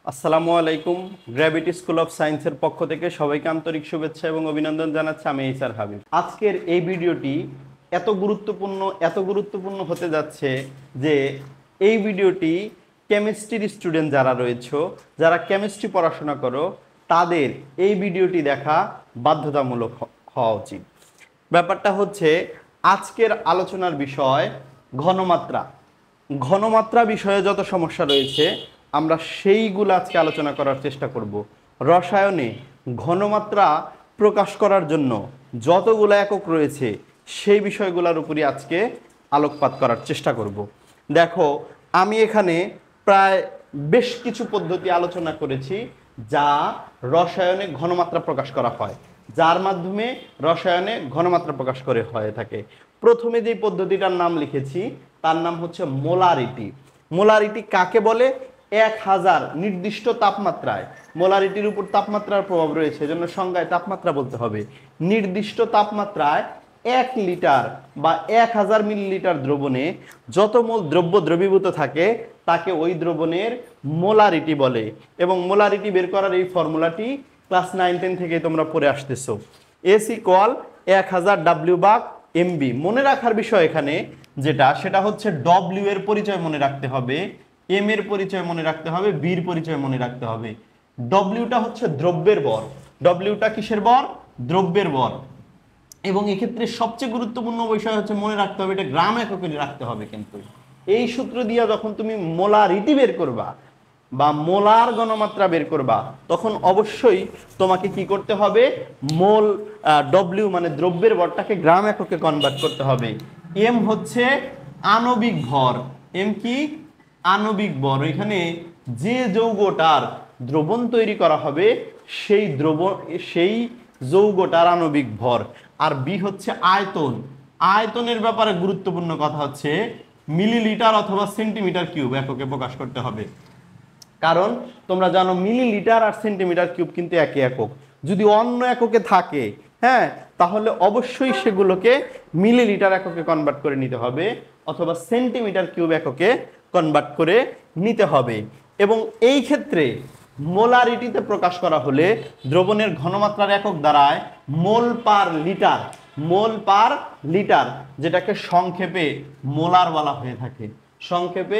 আসসালামু আলাইকুম। Gravity school of সায়েন্সের পক্ষ থেকে সবাইকে আন্তরিক শুভেচ্ছা এবং অভিনন্দন জানাচ্ছি। আমি এইচআর হাবিব। আজকের এই ভিডিওটি এত গুরুত্বপূর্ণ হতে যাচ্ছে যে এই ভিডিওটি কেমিস্ট্রির স্টুডেন্ট যারা রয়েছে, যারা কেমিস্ট্রি পড়াশোনা করো, তাদের এই ভিডিওটি দেখা বাধ্যতামূলক হওয়া উচিত। ব্যাপারটা হচ্ছে আজকের আলোচনার বিষয় ঘনমাত্রা। ঘনমাত্রা বিষয়ে যত সমস্যা রয়েছে আমরা সেইগুলো আজকে আলোচনা করার চেষ্টা করব। রসায়নে ঘনমাত্রা প্রকাশ করার জন্য যতগুলো একক রয়েছে সেই বিষয়গুলোর উপরই আজকে আলোকপাত করার চেষ্টা করব। দেখো, আমি এখানে প্রায় বেশ কিছু পদ্ধতি আলোচনা করেছি যা রসায়নে ঘনমাত্রা প্রকাশ করা হয়, যার মাধ্যমে রসায়নে ঘনমাত্রা প্রকাশ করে হয়ে থাকে। প্রথমে যে পদ্ধতিটার নাম লিখেছি তার নাম হচ্ছে মোলারিটি। মোলারিটি কাকে বলে? 1000 নির্দিষ্ট তাপমাত্রায়, মোলারিটির উপর তাপমাত্রার প্রভাব রয়েছে, এজন্য সংজ্ঞায় তাপমাত্রা বলতে হবে। নির্দিষ্ট তাপমাত্রায় 1 লিটার বা 1000 মিলিলিটার দ্রবণে যত মোল দ্রব্য দ্রবীভূত থাকে তাকে ওই দ্রবণের মোলারিটি বলে। এবং মোলারিটি বের করার এই ফর্মুলাটি ক্লাস 9-10 থেকে তোমরা পড়ে আসতেছো। S = 1000 W/MB। মনে রাখার বিষয় এখানে সেটা হচ্ছে W এর পরিচয় মনে রাখতে হবে, M এর পরিচয় মনে রাখতে হবে, B এর পরিচয় মনে রাখতে হবে। ডব্লিউটা হচ্ছে দ্রব্যের ভর। ডব্লিউটা কিসের ভর? দ্রব্যের ভর। এবং এক্ষেত্রে সবচেয়ে গুরুত্বপূর্ণ বিষয় হচ্ছে মনে রাখতে হবে এটা গ্রাম এককে রাখতে হবে। কিন্তু এই সূত্র দিয়ে যখন তুমি মোলারিটি বের করবা বা মোলার ঘনমাত্রা বের করবা তখন অবশ্যই তোমাকে কি করতে হবে? মোল ডব্লিউ মানে দ্রব্যের ভরটাকে গ্রাম এককে কনভার্ট করতে হবে। এম হচ্ছে আণবিক ভর। এম কি? আণবিক ভর। এখানে যে যৌগটার দ্রবণ তৈরি করা হবে সেই যৌগটার আণবিক ভর। আর বি হচ্ছে আয়তন। আয়তনের ব্যাপারে গুরুত্বপূর্ণ কথা হচ্ছে মিলিলিটার অথবা সেন্টিমিটার কিউব এককে প্রকাশ করতে হবে। কারণ তোমরা জানো মিলিলিটার আর সেন্টিমিটার কিউব কিন্তু একই একক। যদি অন্য এককে থাকে, হ্যাঁ, তাহলে অবশ্যই সেগুলোকে মিলিলিটার এককে কনভার্ট করে নিতে হবে অথবা সেন্টিমিটার কিউব এককে কনভার্ট করে নিতে হবে। এবং এই ক্ষেত্রে মোলারিটিতে প্রকাশ করা হলে দ্রবণের ঘনমাত্রার একক দাঁড়ায় মোল পার লিটার। মোল পার লিটার, যেটাকে সংক্ষেপে মোলার বলা হয়ে থাকে। সংক্ষেপে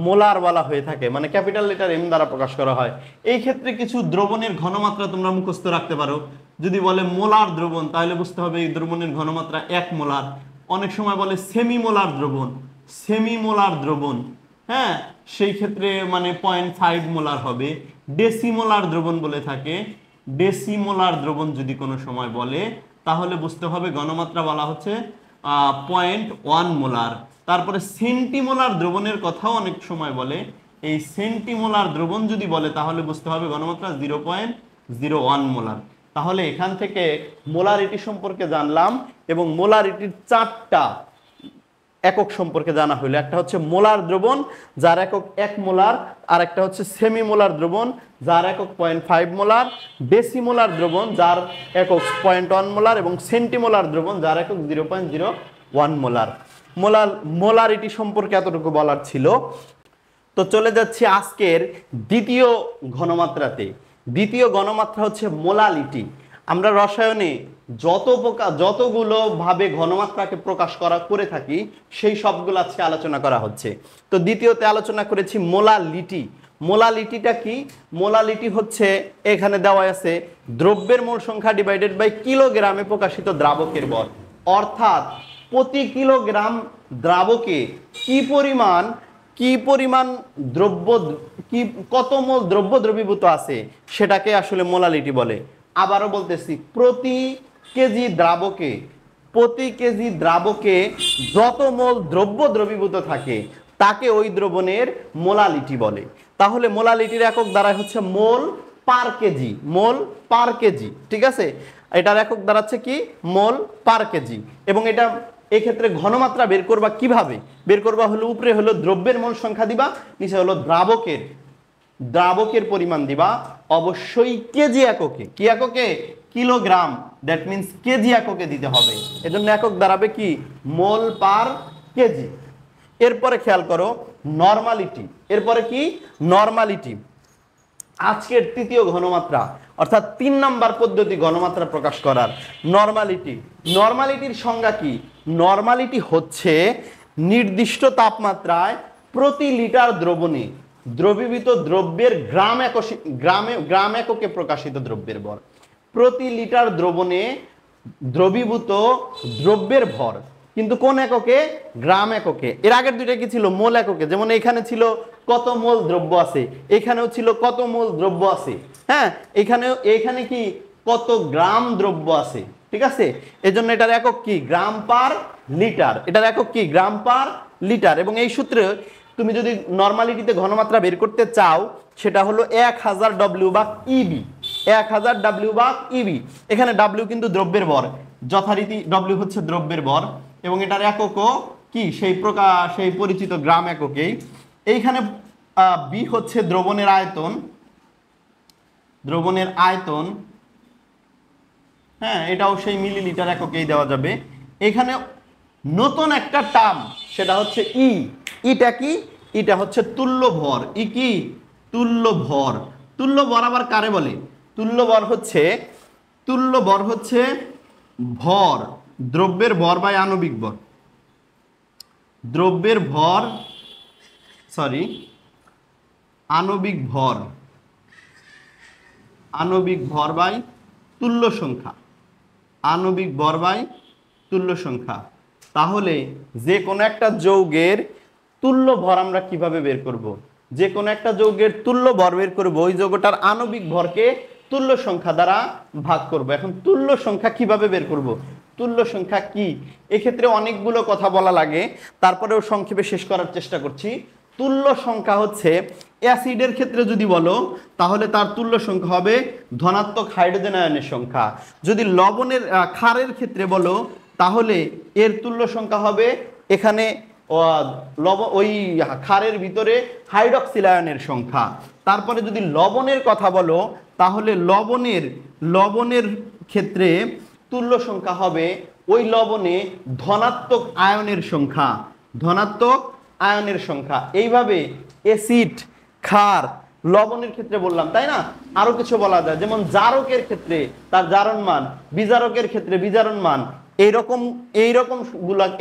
মোলার বলা হয়ে থাকে, মানে ক্যাপিটাল লেটার এম দ্বারা প্রকাশ করা হয়। এই ক্ষেত্রে কিছু দ্রবণের ঘনমাত্রা তোমরা মুখস্থ রাখতে পারো। যদি বলে মোলার দ্রবণ তাহলে বুঝতে হবে এই দ্রবণের ঘনমাত্রা 1 মোলার। অনেক সময় বলে সেমি মোলার দ্রবণ, সেমি মোলার দ্রবণ, হ্যাঁ, সেই ক্ষেত্রে মানে 0.5 মোলার হবে। ডেসিমোলার দ্রবণ বলে থাকে। ডেসিমোলার দ্রবণ যদি কোনো সময় বলে তাহলে বুঝতে হবে ঘনমাত্রা বলা হচ্ছে 0.1 মোলার। তারপরে সেন্টিমোলার দ্রবণের কথাও অনেক সময় বলে। এই সেন্টিমোলার দ্রবণ যদি বলে তাহলে বুঝতে হবে ঘনমাত্রা 0.01 মোলার। তাহলে এখান থেকে মোলারিটি সম্পর্কে জানলাম এবং মোলারিটির 4টা একক সম্পর্কে জানা হলো। একটা হচ্ছে মোলার দ্রবণ যার একক 1 মোলার, আর একটা হচ্ছে সেমি মোলার দ্রবণ যার একক 0.5 মোলার, ডেসিমোলার দ্রবণ যার একক 0.1 মোলার এবং সেন্টিমোলার দ্রবণ যার একক 0.01 মোলার। মোলারিটি সম্পর্কে এতটুকু বলার ছিল। তো চলে যাচ্ছি আজকের দ্বিতীয় ঘনমাত্রাতে। দ্বিতীয় ঘনমাত্রা হচ্ছে মোলালিটি। আমরা রসায়নে যতগুলো ভাবে ঘনমাত্রাকে প্রকাশ করে থাকি সেই সবগুলো আজকে আলোচনা করা হচ্ছে। তো দ্বিতীয়তে আলোচনা করেছি মোলালিটি। মোলালিটিটা কি? মোলালিটি হচ্ছে এখানে দেওয়া আছে দ্রব্যের মোল সংখ্যা ডিভাইডেড বাই কিলোগ্রামে প্রকাশিত দ্রাবকের ভর। অর্থাৎ প্রতি কিলোগ্রাম দ্রাবকে কত মোল দ্রব্য দ্রবীভূত আছে সেটাকে আসলে মোলালিটি বলে। আবারও বলতেছি, প্রতি কেজি দ্রাবকে যত মোল দ্রব্য দ্রবীভূত থাকে তাকে ওই দ্রবণের মোলালিটি বলে। তাহলে মোলালিটির একক দাঁড়ায় হচ্ছে মোল পার কেজি। মোল পার কেজি, ঠিক আছে? এটার একক দাঁড়াচ্ছে কি? মোল পার কেজি। এবং এটা এক্ষেত্রে ঘনমাত্রা বের করবা কিভাবে? বের করবা হলো উপরে হলো দ্রব্যের মোল সংখ্যা দিবা, নিচে হলো দ্রাবকের পরিমাণ দিবা। অবশ্যই কেজি এককে। কি এককে? কিলোগ্রাম। দ্যাট মিন্স কেজি এককে দিতে হবে। এজন্য একক দাঁড়াবে কি? মোল পার কেজি। এরপরে খেয়াল করো নরমালিটি। এরপরে কি? নরমালিটি। আজকের তৃতীয় ঘনমাত্রা অর্থাৎ 3 নাম্বার পদ্ধতি ঘনমাত্রা প্রকাশ করার নরমালিটি। নরমালিটির সংজ্ঞা কি? নরমালিটি হচ্ছে নির্দিষ্ট তাপমাত্রায় প্রতি লিটার দ্রবণে দ্রবীভূত দ্রব্যের গ্রাম এককে প্রকাশিত দ্রব্যের ভর। প্রতি লিটার দ্রবণে দ্রবীভূত দ্রব্যের ভর, কিন্তু কোন এককে? গ্রাম এককে। এর আগের দুইটা কি ছিল? মোল এককে। যেমন এখানে ছিল কত মোল দ্রব্য আছে, এখানেও ছিল কত মোল দ্রব্য আছে। হ্যাঁ, এখানে কি কত গ্রাম দ্রব্য আছে। ঠিক আছে, এজন্য এটার একক কি? গ্রাম পার লিটার। এটার একক কি? গ্রাম পার লিটার। এবং এই সূত্রে তুমি যদি নরমালিটিতে ঘনমাত্রা বের করতে চাও সেটা হলো 1000 W/EB। 1000 W/EB। এখানে W কিন্তু দ্রব্যের ভর, যথারীতি W হচ্ছে দ্রব্যের ভর, এবং এটার এককও কি? সেই পরিচিত গ্রাম এককেই। এইখানে B হচ্ছে দ্রবণের আয়তন। দ্রবণের আয়তন, হ্যাঁ, এটাও সেই মিলিলিটার এককেই দেওয়া যাবে। এখানে নতুন একটা টার্ম, সেটা হচ্ছে ই। ইটা কি? এটা হচ্ছে তুল্য ভর। ই কি? তুল্য ভর। তুল্য ভর আবার কারে বলে? তুল্য ভর হচ্ছে ভর, দ্রব্যের ভর বাই আণবিক ভর। দ্রব্যের ভর, আণবিক ভর বাই তুল্য সংখ্যা। আণবিক ভর বাই তুল্য সংখ্যা। তাহলে যে কোনো একটা যৌগের তুল্য ভর আমরা কিভাবে বের করব? যে কোনো একটা যৌগের তুল্য ভর বের করব, ওই যৌগটার আণবিক ভরকে তুল্য সংখ্যা দ্বারা ভাগ করব। এখন তুল্য সংখ্যা কিভাবে বের করব? তুল্য সংখ্যা কি? এক্ষেত্রে অনেকগুলো কথা বলা লাগে, তারপরেও সংক্ষেপে শেষ করার চেষ্টা করছি। তুল্য সংখ্যা হচ্ছে, অ্যাসিডের ক্ষেত্রে যদি বলো তাহলে তার তুল্য সংখ্যা হবে ধনাত্মক হাইড্রোজেন আয়নের সংখ্যা। যদি ক্ষারের ক্ষেত্রে বলো তাহলে এর তুল্য সংখ্যা হবে এখানে ওই ক্ষারের ভিতরে হাইড্রক্সিল আয়নের সংখ্যা। তারপরে যদি লবণের কথা বলো তাহলে লবণের ক্ষেত্রে তুল্য সংখ্যা হবে ওই লবণে ধনাত্মক আয়নের সংখ্যা। এইভাবে অ্যাসিড, ক্ষার, লবণের ক্ষেত্রে বললাম, তাই না? আরো কিছু বলা যায়, যেমন জারকের ক্ষেত্রে তার জারণ মান, বিজারকের ক্ষেত্রে বিজারণ মান।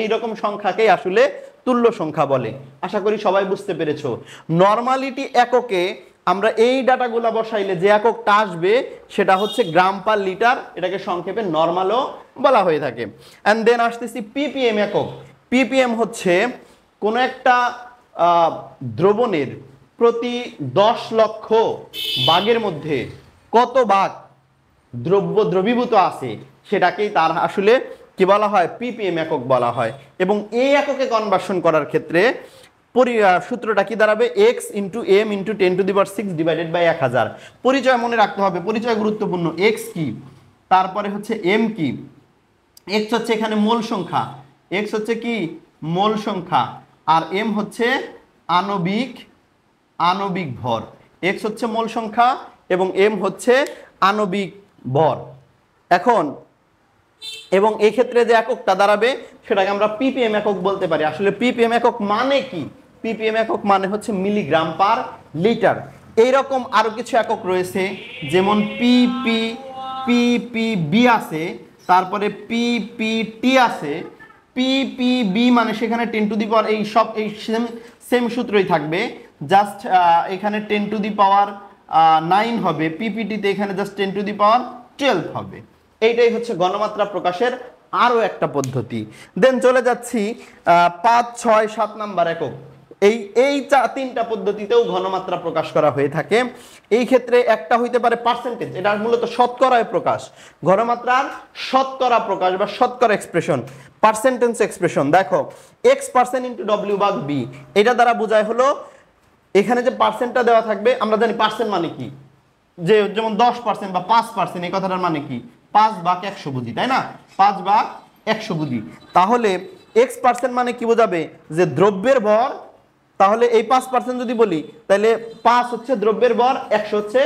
এইরকম সংখ্যাকেই আসলে তুল্য সংখ্যা বলে। আশা করি সবাই বুঝতে পেরেছো। নরমালিটি এককে আমরা এই ডাটাগুলা বসাইলে যে এককটা আসবে সেটা হচ্ছে গ্রাম পার লিটার। এটাকে সংক্ষেপে নরমালও বলা হয়ে থাকে। অ্যান্ড দেন আসতেছি পিপিএম একক। পিপিএম হচ্ছে কোনো একটা দ্রবণের প্রতি 10 লক্ষ ভাগের মধ্যে কত ভাগ দ্রবীভূত আছে সেটাকেই তার আসলে কি বলা হয়? পিপিএম একক বলা হয়। এবং এই এককে কনভার্সন করার ক্ষেত্রে সূত্রটা কি দাঁড়াবে? x × m × 10⁶ divided by 1000। পরিচয় মনে রাখতে হবে, পরিচয় গুরুত্বপূর্ণ। x কি, তারপরে হচ্ছে m কি। x হচ্ছে এখানে মোল সংখ্যা, x হচ্ছে কি? মোল সংখ্যা। আর m হচ্ছে আণবিক ভর। x হচ্ছে মোল সংখ্যা এবং m হচ্ছে আণবিক ভর। এবং এই ক্ষেত্রে যে এককটা দাঁড়াবে সেটাকে আমরা পিপিএম একক বলতে পারি। আসলে পিপিএম একক মানে কি? পিপিএম একক মানে হচ্ছে মিলিগ্রাম পার লিটার। এইরকম আরো কিছু একক রয়েছে, যেমন পিপিবি আছে, তারপরে পিপিটি আছে। পিপিবি মানে সেখানে 10⁻, এই সেম সূত্রই থাকবে, জাস্ট এখানে 10⁻৯ হবে। পিপিটিতে এখানে জাস্ট 10⁻12 হবে। এইটাই হচ্ছে ঘনমাত্রা প্রকাশের আরো একটা পদ্ধতি। দেন চলে যাচ্ছি 5, 6, 7 নাম্বার একক। এই তিনটা পদ্ধতিতেও ঘনমাত্রা প্রকাশ করা হয়ে থাকে। এই ক্ষেত্রে একটা হইতে পারে পার্সেন্টেজ, এটা মূলত শতকরায় প্রকাশ। ঘনমাত্রার শতকরা প্রকাশ বা শতকরা এক্সপ্রেশন, পার্সেন্টেজ এক্সপ্রেশন। দেখো x% × W/B, এটা দ্বারা বোঝায় হলো এখানে যে পার্সেন্টটা দেওয়া থাকবে, আমরা জানি পার্সেন্ট মানে কি, যেমন 10% বা 5%, এই কথাটার মানে কি? 5/100 বুঝি, তাই না? 5/100 বুঝি। তাহলে x% মানে কি বোঝাবে? যে দ্রব্যের ভর। তাহলে এই 5% যদি বলি তাহলে 5 হচ্ছে দ্রব্যের ভর, 100 হচ্ছে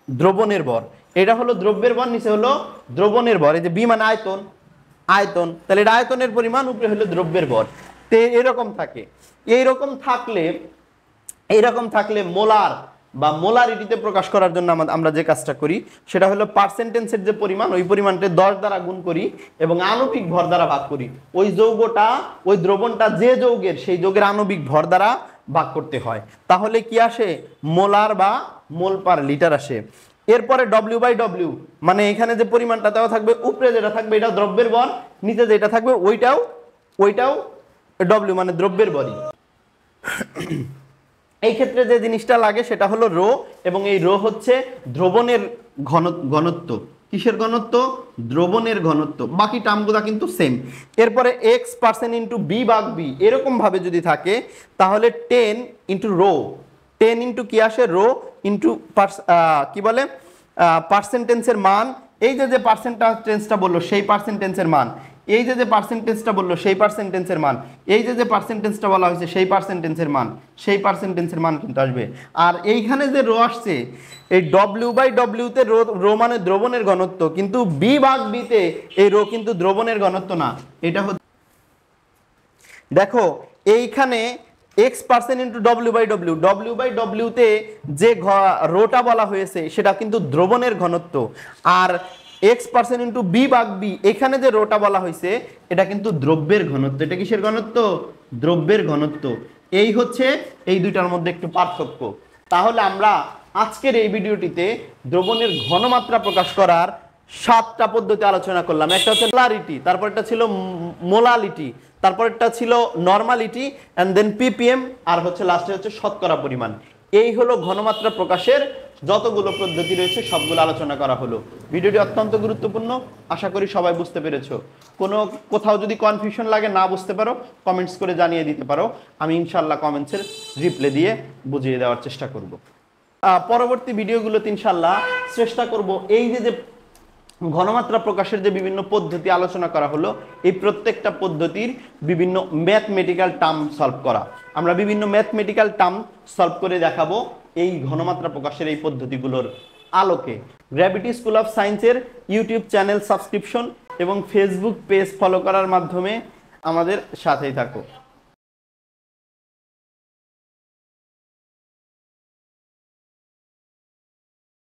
দ্রবণের ভর। এটা হলো দ্রব্যের ভর, নিচে হলো দ্রবণের ভর। এই যে বি মানে আয়তন, তাহলে এটা আয়তনের পরিমাণ, উপরে হলো দ্রব্যের ভর। তো এরকম থাকে। এইরকম থাকলে বা মোলারিটিতে প্রকাশ করার জন্য আমরা যে কাজটা করি সেটা হলো পার্সেন্টেন্সের যে পরিমাণ ওই পরিমাণটা 10 দ্বারা গুণ করি এবং আণবিক ভর দ্বারা ভাগ করি। ওই যৌগটা ওই দ্রবণটা যে যৌগের সেই যৌগের আণবিক ভর দ্বারা ভাগ করতে হয়, তাহলে কি আসে মোলার বা মোল পার লিটার আসে। এরপরে W/W মানে এখানে যে পরিমাণটা দেওয়া থাকবে উপরে যেটা থাকবে এটা দ্রব্যের ভর, নিচে যেটা থাকবে ওইটাও W মানে দ্রব্যের ভরই। এই ক্ষেত্রে যে জিনিসটা লাগে সেটা হলো রো, এবং এই রো হচ্ছে দ্রবণের ঘনত্ব। কিসের ঘনত্ব? দ্রবণের ঘনত্ব। বাকি টার্মগুলো কিন্তু সেম। এরপরে x% ইন্টু বি ভাগ বি এরকম ভাবে যদি থাকে তাহলে 10 ইন্টু রো, 10 ইন্টু কি আসে রো ইন্টু কি বলে পার্সেন্টেন্সের মান। এই যে পার্সেন্টেন্সটা বললো সেই পার্সেন্টেন্সের মান, এই যে পার্সেন্টেজটা বললো সেই পার্সেন্টেন্সের মান, এই যে পার্সেন্টেজটা বলা হয়েছে সেই পার্সেন্টেন্সের মান, সেই পার্সেন্টেন্সের মান কিন্তু আসবে। আর এইখানে যে রো আসছে এই W/W তে রো মানে দ্রবণের ঘনত্ব, কিন্তু বি ভাগ বিতে এই রো কিন্তু দ্রবণের ঘনত্ব না। এটা হচ্ছে দেখো এইখানে x% ইন্টু W/W তে যে রোটা বলা হয়েছে সেটা কিন্তু দ্রবণের ঘনত্ব, আর x% ইন্টু বি ভাগ বি এখানে যে রোটা বলা হয়েছে এটা কিন্তু দ্রব্যের ঘনত্ব। এটা কিসের ঘনত্ব? দ্রব্যের ঘনত্ব। এই হচ্ছে এই দুইটার মধ্যে একটু পার্থক্য। তাহলে আমরা আজকের এই ভিডিওটিতে দ্রবণের ঘনমাত্রা প্রকাশ করার 7টা পদ্ধতি আলোচনা করলাম। একটা হচ্ছে মোলারিটি, তারপর একটা ছিল মোলালিটি, তারপর একটা ছিল নরমালিটি, এন্ড দেন ppm, আর হচ্ছে লাস্টে হচ্ছে শতকরা পরিমাণ। এই হলো ঘনমাত্রা প্রকাশের যতগুলো পদ্ধতি রয়েছে সবগুলো আলোচনা করা হলো। ভিডিওটি অত্যন্ত গুরুত্বপূর্ণ, আশা করি সবাই বুঝতে পেরেছো। কোথাও যদি কনফিউশন লাগে, না বুঝতে পারো, কমেন্টস করে জানিয়ে দিতে পারো, আমি ইনশাল্লাহ কমেন্টসের রিপ্লাই দিয়ে বুঝিয়ে দেওয়ার চেষ্টা করব। পরবর্তী ভিডিওগুলোতে ইনশাল্লাহ চেষ্টা করব এই যে ঘনমাত্রা প্রকাশের যে বিভিন্ন পদ্ধতি আলোচনা করা হলো এই প্রত্যেকটা পদ্ধতির বিভিন্ন ম্যাথমেটিক্যাল টার্ম সলভ করা। আমরা বিভিন্ন ম্যাথমেটিক্যাল টার্ম সলভ করে দেখাবো এই ঘনমাত্রা প্রকাশের এই পদ্ধতিগুলোর আলোকে। গ্র্যাভিটি স্কুল অফ সায়েন্সের ইউটিউব চ্যানেল সাবস্ক্রিপশন এবং ফেসবুক পেজ ফলো করার মাধ্যমে আমাদের সাথেই থাকো।